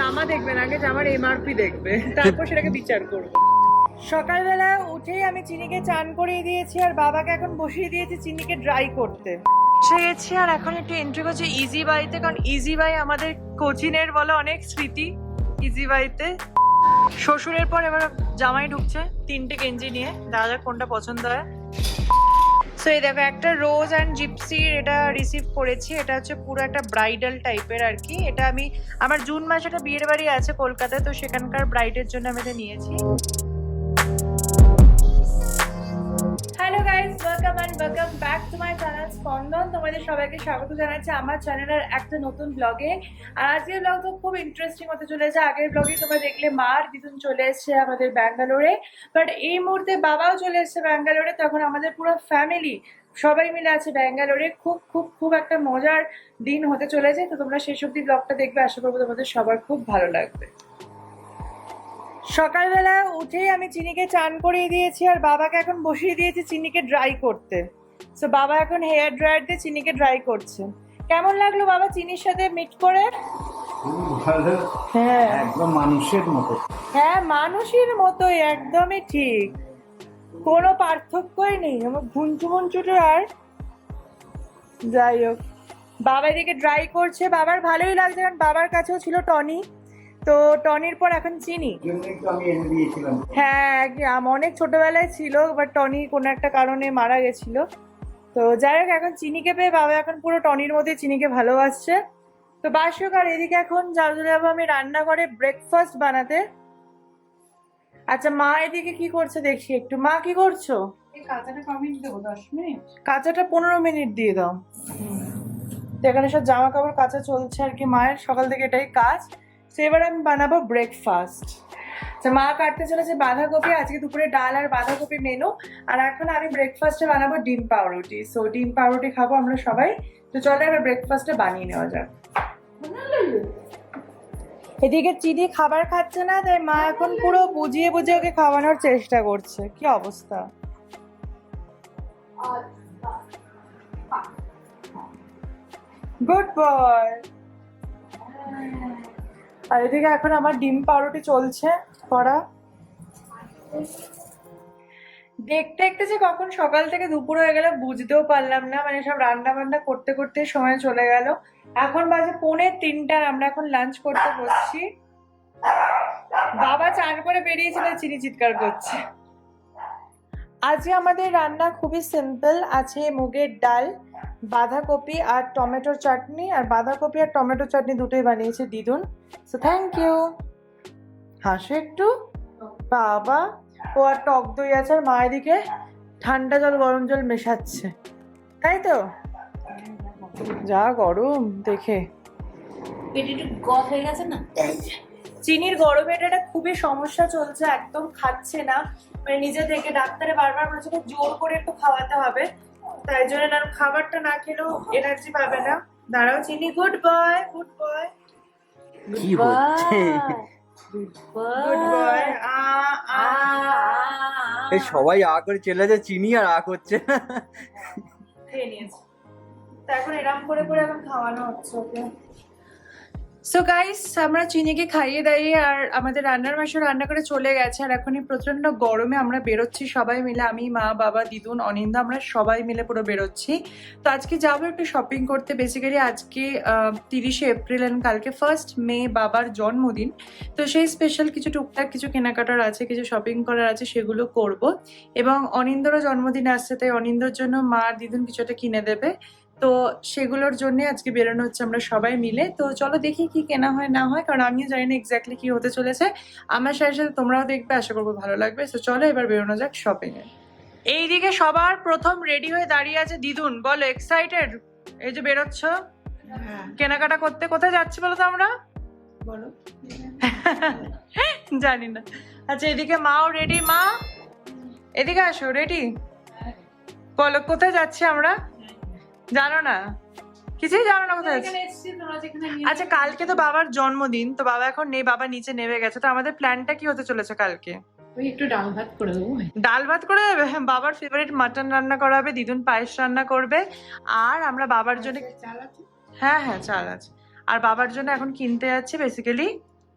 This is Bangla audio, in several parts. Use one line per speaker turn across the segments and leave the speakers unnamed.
জামা দেখবে না, আগে জামার এমআরপি দেখবে, তারপর সেটাকে বিচার করবে। সকালবেলা উঠেই আমি চিনিকে চান করিয়ে দিয়েছি আর বাবাকে এখন বসিয়ে দিয়েছি চিনিকে ড্রাই করতে। এসে গেছি আর এখন একটু এন্ট্রি করছি ইজি বাইতে, কারণ ইজি বাই আমাদের কোচিনের বলে অনেক স্মৃতি ইজি বাইতে। শ্বশুরের পর এবার জামাই ঢুকছে তিনটে গেঞ্জি নিয়ে, দেখা যাক কোনটা পছন্দ হয়। সো এই দেখো একটা রোজ অ্যান্ড জিপসির এটা রিসিভ করেছি, এটা হচ্ছে পুরো একটা ব্রাইডাল টাইপের আর কি। এটা আমি আমার জুন মাসে একটা বিয়ের বাড়ি আছে কলকাতায়, তো সেখানকার ব্রাইডের জন্য আমি এটা নিয়েছি। Hello guys, welcome and welcome back to my channel স্পন্দন। তোমাদের সবাইকে স্বাগত জানাচ্ছি আমার চ্যানেলের একটা নতুন ব্লগে। আর আজকের ব্লগ তো খুব ইন্টারেস্টিং হতে চলেছে। আগের ব্লগে তোমরা দেখলে মা আর দিদুন চলে এসছে আমাদের ব্যাঙ্গালোরে, বাট এই মুহূর্তে বাবাও চলে এসছে ব্যাঙ্গালোরে। তখন আমাদের পুরো ফ্যামিলি সবাই মিলে আছে ব্যাঙ্গালোরে। খুব খুব খুব একটা মজার দিন হতে চলেছে, তো তোমরা শেষ অব্দি ব্লগটা দেখবে, আশা করবো তোমাদের সবার খুব ভালো লাগবে। সকালবেলা উঠেই আমি চিনিকে চান করিয়ে দিয়েছি আর বাবাকে এখন বসিয়ে দিয়েছি চিনিকে ড্রাই করতে। তো বাবা এখন হেয়ার ড্রায়ার দিয়ে চিনিকে ড্রাই করছে। কেমন লাগলো বাবা চিনির সাথে মিট করে?
ভালো।
হ্যাঁ
একদম মানুষের মতো।
হ্যাঁ, মানুষের মতোই, একদমই ঠিক, কোনো পার্থক্যই নেই। আমার ঘুঞ্চু মুঞ্চুটো আর যাই হোক, বাবা এদিকে ড্রাই করছে। বাবার ভালোই লাগছে, কারণ বাবার কাছেও ছিল টনি, তো টনির পর এখন চিনি।
আমি এনে দিয়েছিলাম।
হ্যাঁ, অনেক ছোটবেলায় ছিল, বাট টনি কোনো একটা কারণে মারা গেছিল। তো যাই হোক, এখন চিনিকে পেয়ে বাবা এখন পুরো টনির মধ্যে চিনিকে ভালোবাসছে। তো বাসুক, আর এদিকে এখন চলে যাবো আমি রান্নাঘরে ব্রেকফাস্ট বানাতে। আচ্ছা, মা এদিকে কি করছে দেখি একটু। মা কি করছো?
কাঁচাটা কমিয়ে দেবো 10 মিনিট।
কাঁচাটা 15 মিনিট দিয়ে দাও। তো এখানে সব জামা কাপড় কাঁচা চলছে আর কি, মায়ের সকাল থেকে এটাই কাজ। তো এবার আমি বানাবো ব্রেকফাস্ট। তো মা কাটতে চলেছে বাঁধাকপি, আজকে দুপুরে ডাল আর বাঁধাকপি মেনু। আর এখন আমি ব্রেকফাস্টে বানাবো ডিম পাউরুটি। সো ডিম পাউরুটি খাবো আমরা সবাই। তো চলো এবার ব্রেকফাস্টে বানিয়ে নেওয়া যাক। এদিকে চিনি খাবার খাচ্ছে না, তাই মা এখন পুরো বুঝিয়ে বুঝিয়ে ওকে খাওয়ানোর চেষ্টা করছে। কি অবস্থা! Good boy. আর এদিকে এখন আমার ডিম পাউরুটি চলছে করা। দেখতে দেখতে যে কখন সকাল থেকে দুপুর হয়ে গেল বুঝতেও পারলাম না, মানে সব রান্না বান্না করতে করতে সময় চলে গেল। এখন বাজে 2:45 আর আমরা এখন লাঞ্চ করতে বসছি। বাবা চান করে বেরিয়েছিল, চিনি চিৎকার করছে। আজকে আমাদের রান্না খুবই সিম্পল আছে, মুগের ডাল, বাঁধাকপি আর টমেটোর চাটনি। আর বাঁধাকপি আর টমেটো চাটনি দুটোই বানিয়েছে দিদুন। So thank you. হাসো একটু বাবা। ও আর টক দই আছে, আর মা এদিকে ঠান্ডা জল গরম জল মেশাচ্ছে, তাই তো? যা গরম দেখে
পেটে একটু গদ হয়ে গেছে না।
চিনির গরমে এটা খুবই সমস্যা চলছে, একদম খাচ্ছে না। মানে নিজে থেকে ডাক্তারে বারবার বলেছে জোর করে একটু খাওয়াতে হবে, তাই জন্য না খাবারটা না খেলেও এনার্জি পাবে না। দাঁড়াও চিনি, গুড বয় গুড বয়
কি হচ্ছে?
Good boy.
এই সবাই আ করে চলে যায়, চিনি আর আ করছে না।
খেয়ে নিয়েছে, তো এখন এরম করে করে এখন খাওয়ানো হচ্ছে ওকে। সো গাইস, আমরা চিনিকে খাইয়ে দাইয়ে আর আমাদের রান্নার মাসে রান্না করে চলে গেছে। আর এখন এই প্রচন্ড গরমে আমরা বেরোচ্ছি সবাই মিলে, আমি মা বাবা দিদুন অনিন্দা, আমরা সবাই মিলে পুরো বেরোচ্ছি। তো আজকে যাবো একটু শপিং করতে। বেসিক্যালি আজকে 30শে এপ্রিল আর কালকে 1 মে বাবার জন্মদিন। তো সেই স্পেশাল কিছু টুকটাক কিছু কেনাকাটার আছে, কিছু শপিং করার আছে, সেগুলো করব। এবং অনিন্দরও জন্মদিন আসছে, তাই অনিন্দর জন্য মা আর দিদুন কিছু একটা কিনে দেবে। তো সেগুলোর জন্য আজকে বেরোনো হচ্ছে আমরা সবাই মিলে। তো চলো দেখি কি কেনা হয় না হয়, কারণ আমিও জানি না এক্স্যাক্টলি কি হতে চলেছে। আমার সাথে সাথে তোমরাও দেখবে, আশা করবো ভালো লাগবে। তো চলো এবার বেরোনো যাক শপিং এ। এইদিকে সবার প্রথম রেডি হয়ে দাঁড়িয়ে আছে দিদুন। বলো, এক্সাইটেড? এই যে বেরোচ্ছ কেনাকাটা করতে, কোথায় যাচ্ছি বলো তো আমরা?
বলো।
জানি না। আচ্ছা, এদিকে মাও রেডি। মা এদিকে আসো, রেডি? বলো কোথায় যাচ্ছি আমরা? জানো না? কিছুই জানো না কোথায় যাচ্ছি? আচ্ছা, কালকে তো বাবার জন্মদিন, তো বাবা এখন নেই, বাবা নিচে নেমে গেছে। তো আমাদের প্ল্যানটা কি হতে চলেছে কালকে?
ওই একটু ডাল ভাত করে দেবো।
ডাল ভাত করে দেবে? হ্যাঁ, বাবার ফেভারিট মাটন রান্না করা হবে, দিদুন পায়েস রান্না করবে। আর আমরা বাবার জন্য,
চাল আছে?
হ্যাঁ হ্যাঁ চাল আছে। আর বাবার জন্য এখন কিনতে যাচ্ছি বেসিক্যালি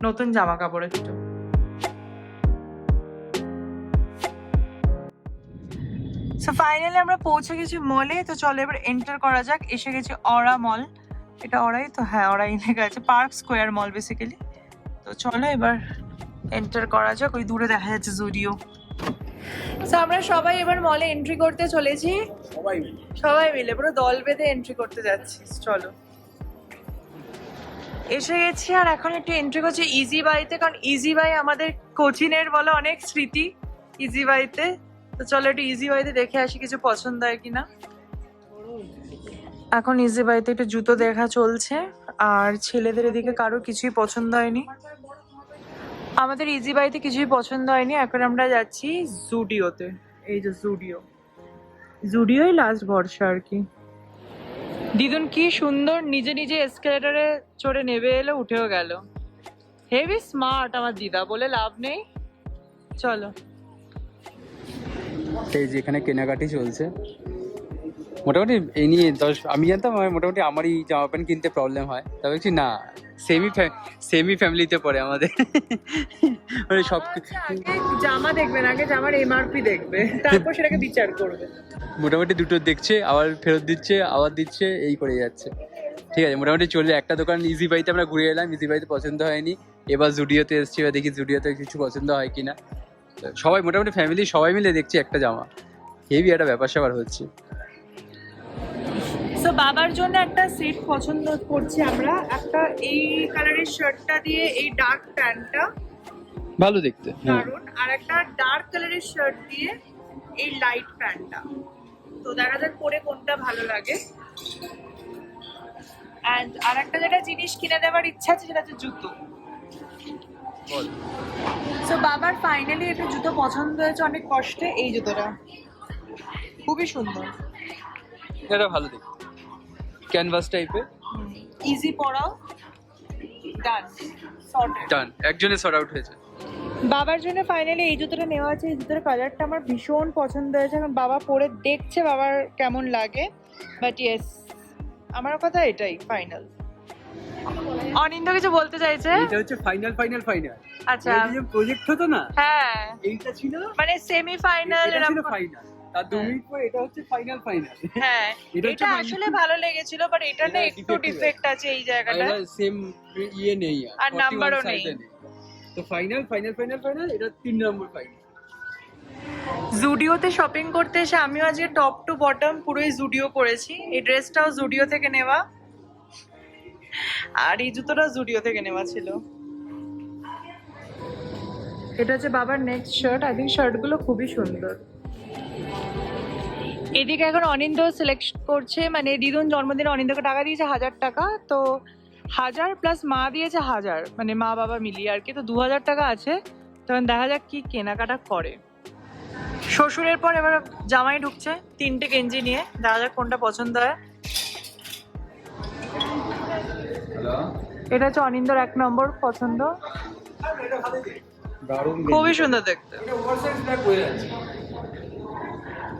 নতুন জামা কাপড় একটু। সো ফাইনালি আমরা পৌঁছে গেছি মলে। তো চলো এবার এন্টার করা যাক। এসে গেছি অরা মল। এটা অরাই তো? হ্যাঁ, অরাই লেখা আছে, পার্ক স্কোয়ার মল বেসিক্যালি। তো চলো এবার এন্টার করা যাক। ওই দূরে দেখা যাচ্ছে জুডিও। তো আমরা সবাই এবার মলে এন্ট্রি করতে চলেছি। সবাই মিলে পুরো দল বেঁধে এন্ট্রি করতে যাচ্ছি। চলো, এসে গেছি। আর এখন একটু এন্ট্রি করছি ইজি বাইতে, কারণ ইজি বাই আমাদের কোচিনের বলে অনেক স্মৃতি ইজি বাইতে। তো চলো একটু ইজি বাইতে দেখে আসি কিছু পছন্দ হয় কিনা। এখন ইজি বাইতে একটু জুতো দেখা চলছে, আর ছেলেদের এদিকে কারো কিছুই পছন্দ হয়নি। আমাদের ইজি বাইতে কিছুই পছন্দ হয়নি। এখন আমরা যাচ্ছি জুডিওতে। এই যে জুডিওই লাস্ট ভরসা আর কি। দিদুন কি সুন্দর নিজে নিজে এসকেলেটরে চড়ে নেবে এলো, উঠেও গেল। হেভি স্মার্ট আমার দিদা, বলে লাভ নেই। চলো,
এই যে এখানে কেনাকাটি চলছে মোটামুটি। এই নিয়ে আমি জানতাম মোটামুটি আমারই জামা প্যান্ট কিনতে প্রবলেম হয়, তবে দেখছি না, সেমি ফ্যামিলিতে পড়ে আমাদের। মানে সব
আগে জামা দেখবেন, আগে জামার এমআরপি দেখবে, তারপর সেটাকে বিচার করবে।
মোটামুটি দুটো দেখছে, আবার ফেরত দিচ্ছে, আবার দিচ্ছে, এই করে যাচ্ছে। ঠিক আছে, মোটামুটি চলছে। একটা দোকান ইজি বাইতে আমরা ঘুরে এলাম, ইজি বাইতে পছন্দ হয়নি। এবার জুডিওতে এসছি, এবার দেখি জুডিওতে কিছু পছন্দ হয় কিনা। সবাই মোটামুটি ফ্যামিলি সবাই মিলে দেখছি একটা জামা, হেভি একটা ব্যাপার স্যাপার হচ্ছে।
সো বাবার জন্য একটা সেট পছন্দ করছি আমরা। একটা এই কালারের শার্টটা দিয়ে এই ডার্ক প্যান্টটা
ভালো দেখতে।
দারুন, আর একটা ডার্ক কালারের শার্ট দিয়ে এই লাইট প্যান্টটা। তো দেখা যাক পরে কোনটা ভালো লাগে। অ্যান্ড আর একটা যেটা জিনিস কিনে দেওয়ার ইচ্ছা আছে সেটা হচ্ছে জুতো। সো বাবার ফাইনালি একটা জুতো পছন্দ হয়েছে অনেক কষ্টে। এই জুতোটা খুবই সুন্দর,
এটা ভালো দেখতে, ক্যানভাস টাইপের।
ইজি পরাও, ডান, সর্টেড।
ডান, একজনের সর্ট আউট হয়েছে।
বাবার জন্য ফাইনালি এই জুতোটা নেওয়া আছে। এই জুতোর কালারটা আমার ভীষণ পছন্দ হয়েছে। এখন বাবা পরে দেখছে বাবার কেমন লাগে। বাট ইয়েস, আমার কথা এটাই ফাইনাল। অনিন্দ কিছু বলতে চাইছে।
এটা হচ্ছে ফাইনাল।
আচ্ছা,
এই যে প্রজেক্ট হতো না,
হ্যাঁ,
এইটা ছিল
মানে সেমি ফাইনাল।
এটা ছিল ফাইনাল, তার 2 মিনিট পর এটা হচ্ছে ফাইনাল।
হ্যাঁ,
এটা
এটা আসলে ভালো লেগেছিল, বাট এটা না
এটা
একটু
defective
ডিফেক্ট আছে এই জায়গাটা।
সেম ইয়ে নেই,
আর নাম্বারও
41
নেই।
size এ তো ফাইনাল, এটা 3 নম্বর ফাইনাল।
জুডিওতে শপিং করতে এসে আমিও আজকে টপ টু বটম পুরোই জুডিও পরেছি। এই ড্রেসটাও জুডিও থেকে নেওয়া, আর এই জুতোটা জুডিও থেকে নেওয়া ছিল। এটা হচ্ছে বাবার নেক্সট শার্ট। আই থিঙ্ক শার্টগুলো খুবই সুন্দর। এদিকে এখন অনিন্দ সিলেক্ট করছে, মানে দিদুন জন্মদিনে অনিন্দকে টাকা দিয়েছে 1000 টাকা। তো 1000 প্লাস মা দিয়েছে 1000, মানে মা বাবা মিলিয়ে আর কি। তো 2000 টাকা আছে। তখন দেখা যাক কি কেনাকাটা করে। শ্বশুরের পর এবার জামাই ঢুকছে 3টে গেঞ্জি নিয়ে। দেখা যাক কোনটা পছন্দ হয়। এটা হচ্ছে অনিন্দর 1 নম্বর পছন্দ। খুবই সুন্দর দেখতে।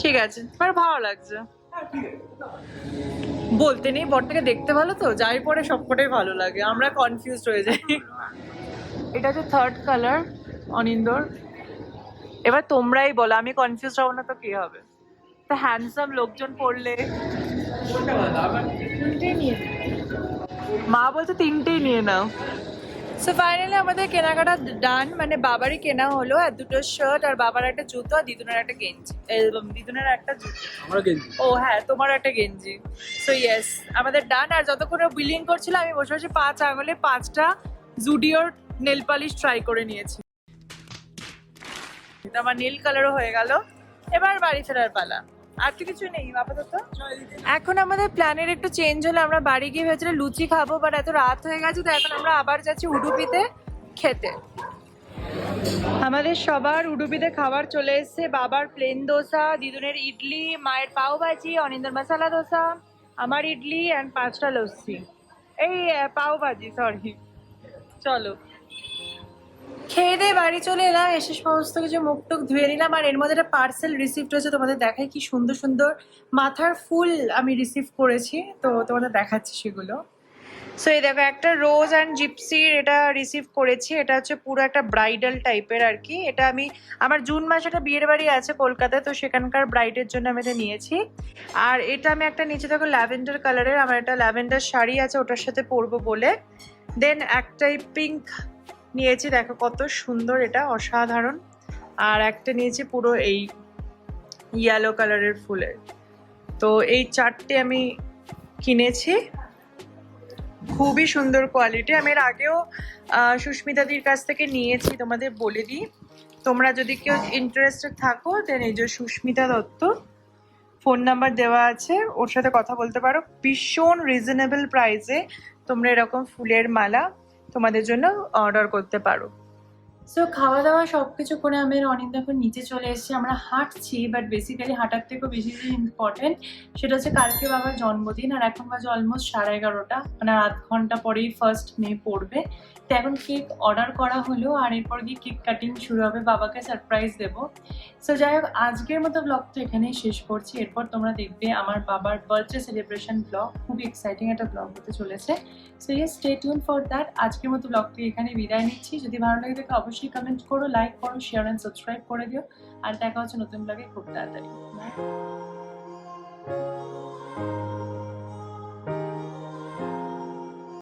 ঠিক আছে, আমার ভালো লাগছে। বলতে নেই, বরটাকে দেখতে ভালো, তো যাই পরে সবকটাই ভালো লাগে, আমরা কনফিউজড হয়ে যাই। এটা হচ্ছে 3rd কালার অনিন্দর। এবার তোমরাই বলো, আমি কনফিউজ হব না তো কি হবে? তো হ্যান্ডসাম লোকজন পড়লে মা বলছে 3টেই নিয়ে নাও। সো ফাইনালি আমাদের কেনাকাটা ডান, মানে বাবারই কেনা হলো। আর 2টো শার্ট, আর বাবার একটা জুতো, আর দিদুনের একটা গেঞ্জি। দিদুনের একটা জুতো,
আমরা গেঞ্জি।
ও হ্যাঁ, তোমার একটা গেঞ্জি। সো ইয়েস, আমাদের ডান। আর যতক্ষণ বিলিং করছিল আমি বসে বসে 5 আঙুলে 5টা জুডিওর নেল পালিশ ট্রাই করে নিয়েছি। আমার নীল কালারও হয়ে গেল। এবার বাড়ি ফেরার পালা। আর তো কিছু নেই আপাতত। এখন আমাদের প্ল্যানের একটু চেঞ্জ হলো। আমরা বাড়ি গিয়ে ভেবেছিলাম লুচি খাবো, বাট এত রাত হয়ে গেছে, তো এখন আমরা আবার যাচ্ছি উডুপিতে খেতে। আমাদের সবার উডুপিতে খাবার চলে এসেছে। বাবার প্লেন দোসা, দিদুনের ইডলি, মায়ের পাও ভাজি, অনিন্দর মশলা দোসা, আমার ইডলি অ্যান্ড 5টা লস্যি। এই পাও ভাজি, সরি। চলো, খেয়ে দিয়ে বাড়ি চলে এলাম। এসে সমস্ত কিছু মুখ টুক ধুয়ে নিলাম। আর এর মধ্যে একটা পার্সেল রিসিভড হয়েছে, তোমাদের দেখাই কি সুন্দর সুন্দর মাথার ফুল আমি রিসিভ করেছি। তো তোমাদের দেখাচ্ছি সেগুলো। সো এই দেখো একটা রোজ অ্যান্ড জিপসির এটা রিসিভ করেছি। এটা হচ্ছে পুরো একটা ব্রাইডাল টাইপের আর কি। এটা আমি আমার জুন মাসে একটা বিয়ের বাড়ি আছে কলকাতায়, তো সেখানকার ব্রাইডের জন্য আমি এটা নিয়েছি। আর এটা আমি একটা নিচে দেখো ল্যাভেন্ডার কালারের, আমার একটা ল্যাভেন্ডার শাড়ি আছে ওটার সাথে পরবো বলে। দেন একটাই পিঙ্ক নিয়েছি, দেখো কত সুন্দর, এটা অসাধারণ। আর একটা নিয়েছি পুরো এই ইয়েলো কালারের ফুলের। তো এই চারটে আমি কিনেছি, খুবই সুন্দর কোয়ালিটি। আমি এর আগেও সুস্মিতাদির কাছ থেকে নিয়েছি, তোমাদের বলে দিই। তোমরা যদি কেউ ইন্টারেস্টেড থাকো দেন এই যে সুস্মিতা দত্ত, ফোন নাম্বার দেওয়া আছে, ওর সাথে কথা বলতে পারো। ভীষণ রিজনেবল প্রাইসে তোমরা এরকম ফুলের মালা তোমাদের জন্য অর্ডার করতে পারো। সো খাওয়া দাওয়া সব কিছু করে আমি অনেক এখন নিচে চলে এসেছি। আমরা হাঁটছি, বাট বেসিক্যালি হাঁটার থেকেও বেশি যে ইম্পর্টেন্ট সেটা হচ্ছে কালকে বাবার জন্মদিন। আর এখন বাজে অলমোস্ট 11:30, মানে আধ ঘন্টা পরেই 1 মে পড়বে। তো এখন কেক অর্ডার করা হলো আর এরপর গিয়ে কেক কাটিং শুরু হবে, বাবাকে সারপ্রাইজ দেবো। সো যাই হোক, আজকের মতো ব্লগটা এখানেই শেষ করছি। এরপর তোমরা দেখবে আমার বাবার বার্থডে সেলিব্রেশন ব্লগ, খুবই এক্সাইটিং একটা ব্লগ হতে চলেছে। So yes, stay tune for that. আজকের মতো ব্লগটি এখানে বিদায় নিচ্ছি। যদি ভালো লাগে থাকে অবশ্যই কমেন্ট করো, লাইক করো, শেয়ার অ্যান্ড সাবস্ক্রাইব করে দিও। আর দেখা হচ্ছে নতুন ব্লগে খুব তাড়াতাড়ি।